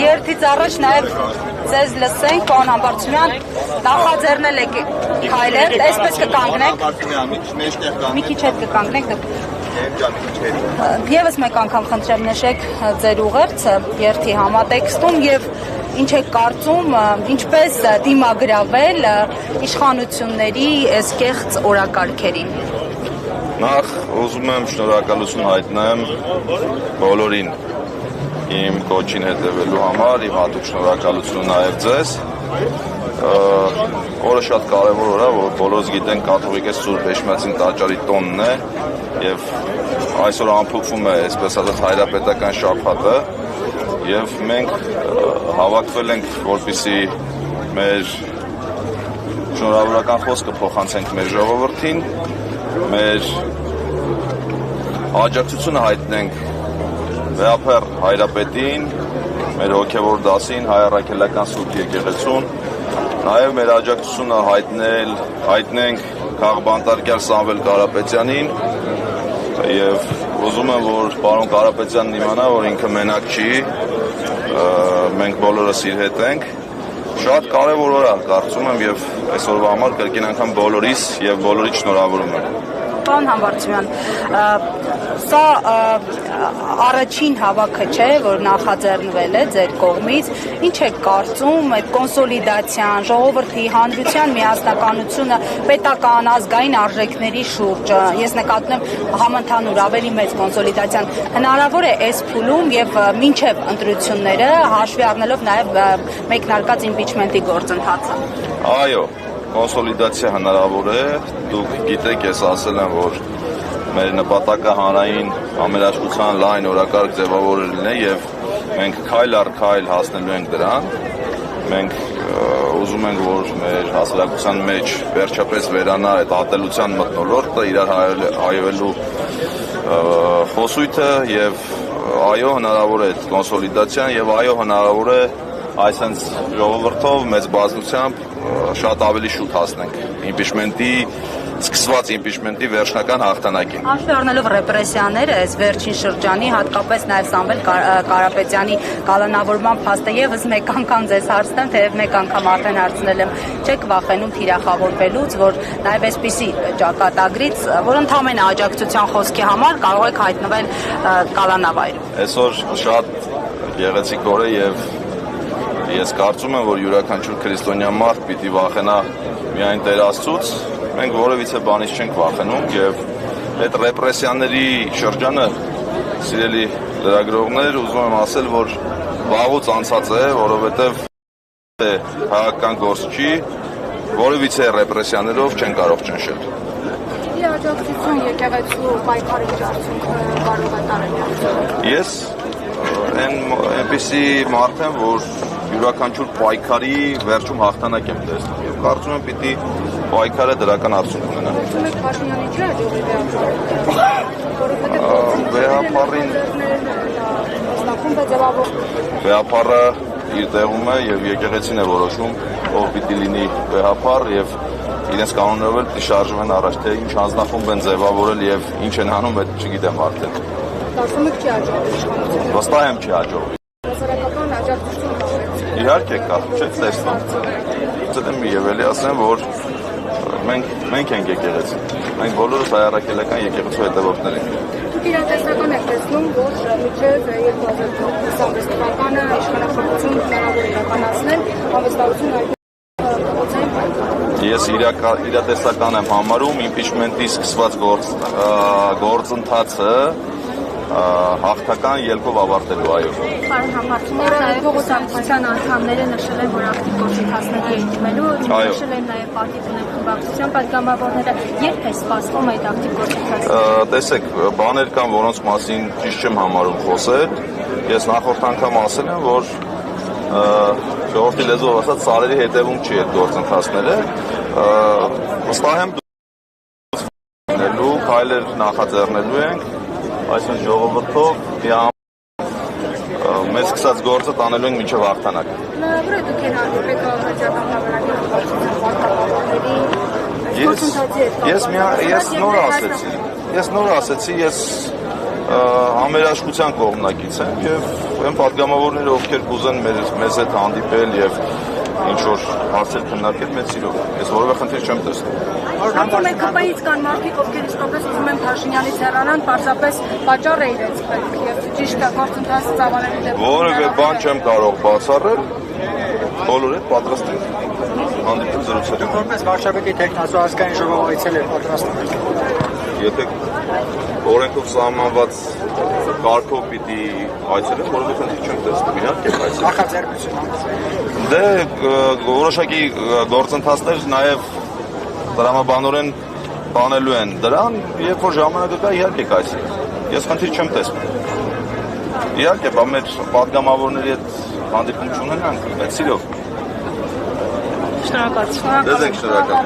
Երթից առաջ նաև ձեզ լսենք, պարոն Համբարձումյան, նախաձեռնել եք քայլել, այսպես կկանգնենք, մի քիչ հետ կկանգնենք, Եվս մեկ անգամ խնդրեմ նշեք ձեր ուղերձը երթի համատեքստում եւ ինչ եք կարծում, ինչպես դիմագրավել իշխանությունների այս կեղծ օրակարգերին։ Նախ ուզում եմ շնորհակալություն հայտնեմ բոլորին իմ կոչին հետևելու համար, իմ հատուկ շնորհակալությունը նաև ձեզ։ Օրը շատ կարևոր օր է, որ բոլորս գիտենք կաթողիկե Սուրբ Էջմիածին տաճարի տոնն է եւ այսօր ամփոփվում է, այսպես ասած, հայրապետական շաբաթը եւ մենք հավաքվել ենք, որպեսզի մեր շնորհավորական խոսքը փոխանցենք մեր ժողովրդին, մեր աջակցությունը հայտնենք Վեհափեր հայրապետին, մեր հոգևոր դասին, Հայ առաքելական Սուրբ եկեղեցուն, նաև մեր աջակցությունը հայտնենք քաղբանտարկյալ Սամվել Կարապետյանին եւ ուզում եմ, որ պարոն Կարապետյանն իմանա, որ ինքը մենակ չի, մենք բոլորս իր հետ ենք, շատ կարևոր օր է, կարծում եմ եւ այսօրվա համար կրկին անգամ բոլորիս եւ բոլորիդ շնորհավորում եմ։ Պարոն Համբարձումյան, սա առաջին հավաքը չէ, որ նախաձեռնվել է ձեր կողմից, ինչ եք կարծում այդ կոնսոլիդացիան, ժողովրդի, հանրության միասնականությունը պետական ազգային արժեքների շուրջ, ես նկատում եմ համընդհանուր ավելի մեծ կոնսոլիդացիան, հնարավոր է այս փուլում եւ մինչեւ ընտրությունները հաշվի առնելով նաեւ մեկնարկած իմպիչմենտի գործընթացը։ Այո, կոնսոլիդացիա հնարավոր է, դուք գիտեք, ես ասել եմ, որ մեր նպատակը հանրային համերաշխության լայն օրակարգ ձևավորելն է եւ մենք քայլ առ քայլ հասնելու ենք դրան։ Մենք ուզում ենք, որ մեր հասարակության մեջ վերջապես վերանա այդ ատելության մթնոլորտը, իրար հայելու խոսույթը եւ այո, հնարավոր է կոնսոլիդացիան եւ այո, հնարավոր է այսպես ժողովրդով մեծ բազմությամբ շատ ավելի շուտ հասնենք սկսված իմպիչմենտի վերջնական հաղթանակին։ Հաշվի առնելով ռեպրեսիաները այս վերջին շրջանի, հատկապես նաև Սամվել Կարապետյանի կալանավորման փաստը եւս մեկ անգամ ձեզ հարցնեմ, թեև մեկ անգամ արդեն հարցնել եմ, չեք վախենում թիրախավորվելուց, որ նաև այսպիսի ճակատագրից, որ ընդհանրապես աջակցության խոսքի համար կարող եք հայտնվել կալանավայրում։ Այսօր շատ գեղեցիկ օր է եւ ես կարծում եմ, որ յուրաքանչյուր քրիստոնյա մարդ պիտի վախենա միայն Տեր Աստծուց, մենք որևիցե բանից չենք վախենում եւ այդ ռեպրեսիաների շրջանը, սիրելի լրագրողներ, ուզում եմ ասել, որ վաղուց անցած է, որովհետեւ հայկական գործ չի, որևիցե ռեպրեսիաներով չեն կարող ճնշել։ Աջակցություն եկեղեցու պայքարի արդյունքը կարող է տարել։ Ես այնպիսի մարդ եմ, որ յուրաքանչյուր պայքարի վերջում հաղթանակ եմ տեսնում եւ կարծում եմ պիտի պայքարը դրական արդյունք ունենա։ Եք Փաշինյանի չի աջողի Վեհափարին Վեհափարը իր տեղում է եւ եկեղեցին է որոշում ով պիտի լինի վեհափար եւ իրենց կանոններով էլ պիտի շարժվեն առաջ, թե ինչ հանձնախումբ են ձևավորել եւ ինչ են անում, այդ չգիտեմ արդեն։ Կարծում եք չի աջողի իշխանությունը։ Վստահ եմ չի աջողի։ Հասարակական աջակցություն կա։ Իհարկե կա, չեք տեսնում։ Ցտեմ եւ էլի ասեմ, որ մենք ենք եկեղեցին։ Մենք բոլորս հայ առաքելական եկեղեցու հետևորդներ ենք։ Դուք իրատեսական եք տեսնում, որ մինչև 2026 թվականը իշխանախոսություն հնարավոր է իրականացնել, հավաստարություն Ես իրատեսական եմ համարում իմպիչմենտի սկսված գործընթացը հաղթական ելքով ավարտելու, այո։ Պարոն Համբարձումյան, նաև կուսակցության անդամները նշել են, որ ակտիվ գործընթացների են դիմելու, նշել են նաև պարտիզանական խմբակցության պատգամավորները, երբ է սպասվում այդ ակտիվ գործընթացը։ Տեսեք, բաներ կան, որոնց մասին ճիշտ չեմ համարում խոսել։ Ես նախորդ անգամ ասել եմ, որ ժողովրդի լեզվով ասած սարերի հետևում չի այդ գործընթացները։ Վստահ եմ դու քայլեր նախաձեռնելու ենք, այսինքն ժողովրդով մեծ սկսած գործը տանելու ենք մինչև հաղթանակ։ Հնարավոր է դուք հանդիպեք հանրապետական Ես նոր ասեցի, ես համերաշխության կողմնակից եմ եւ այն պատգամավորները, ովքեր կուզեն մեզ հետ հանդիպել եւ ինչ-որ հարցեր քննարկել, մեծ սիրով։ Ես որևէ խնդիր չեմ տեսնում։ Հանդիպում եք ԿՊ-ից կան մարդիկ, ովքեր իսկապես ուզում են Փաշինյանից հեռանան, պարզապես պատճառ է իրենց պետք եւ ճիշտ է գործընթացը ծավալելու դեպքում։ Որևէ բան չեմ կարող բացառել, բոլորը պատրաստ են հանդիպել զրուցել։ Որպես վարչապետի տեխնացու ազգային ժողով այցել է պատրաստվում։ Եթե օրենքով սահմանված կարգով պիտի այցելեմ, որովհետեւ խնդիր չեմ տեսնում, իհարկե այցելեմ։ Նախաձեռնություն։ Դե որոշակի գործընթացներ նաև դրամաբանորեն բանելու են դրան, երբ որ ժամանակը կա, իհարկե կայսի։ Ես խնդիր չեմ տեսնում։ Իհարկե, բա մեր պատգամավորների հետ հանդիպում չունենանք, բայց սիրով։ Շնորհակալություն։ Դեզ եք շնորհակալ։